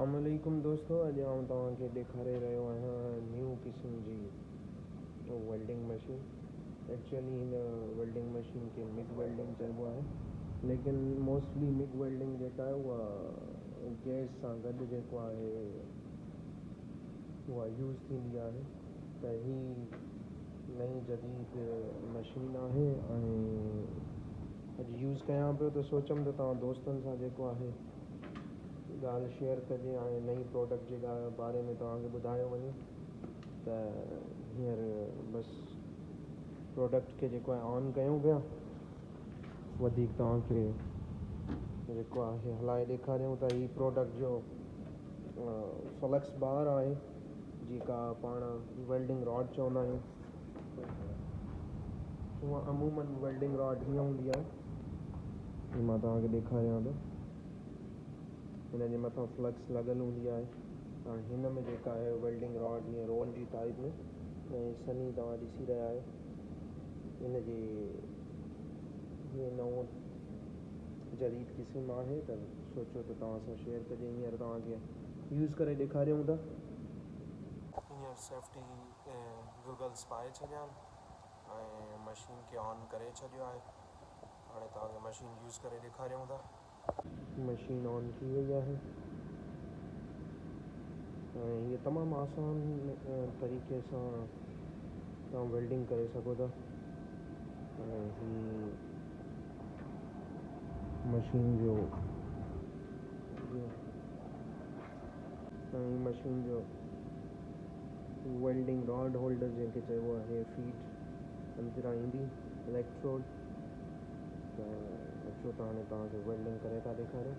अस्सलामुअलैकुम दोस्तों, अॼु आउं तव्हांखे ॾेखारे रहियो आहियां न्यू क़िस्म जी वेल्डिंग मशीन। एक्चुअली हिन वेल्डिंग मशीन खे मिग वेल्डिंग चइबो आहे, लेकिन मोस्टली मिग वेल्डिंग जेका आहे उहा गैस सां गॾु जेको आहे उहा यूज़ थींदी आहे। त ही नई जदीद मशीन आहे ऐं अॼु यूज़ कयां पियो त सोचियमि त तव्हां दोस्तनि सां जेको आहे ॻाल्हि शेयर कजे ऐं नई प्रोडक्ट जे बारे में तव्हांखे ॿुधायो वञे। त हींअर बसि प्रोडक्ट खे जेको आहे ऑन कयूं पिया, वधीक तव्हांखे जेको आहे हलाए ॾेखारियूं त ही प्रोडक्ट जो फ्लक्स बार आहे, जेका पाण वेल्डिंग रॉड चवंदा आहियूं। उहा अमूमन वेल्डिंग रॉड हीअं हूंदी आहे, ही मां तव्हांखे ॾेखारियां थो। हिन जे मथां फ्लक्स लॻल हूंदी आहे ऐं हिन में जेका आहे वेल्डिंग रॉड हीअं रोल जी टाइप में ऐं सनी तव्हां ॾिसी रहिया आहियो। हिन जी हीअं नओं जदीद क़िस्म आहे त सोचो त तव्हां सां शेयर कजे। हींअर तव्हांखे यूज़ करे ॾेखारियूं था। हींअर सेफ्टी गूगल्स पाए छॾिया आहिनि ऐं मशीन खे ऑन करे छॾियो आहे। हाणे तव्हांखे मशीन यूज़ करे ॾेखारियूं था। मशीन ऑन थी वई आहे ऐं हीअ तमामु आसान तरीक़े सां तव्हां वेल्डिंग करे सघो था। ऐं ही मशीन जो वेल्डिंग रॉड होल्डर जंहिंखे चइबो आहे, फीट अंदरां ईंदी इलेक्ट्रोड। त अचो त हाणे तव्हांखे वेल्डिंग करे था ॾेखारियूं।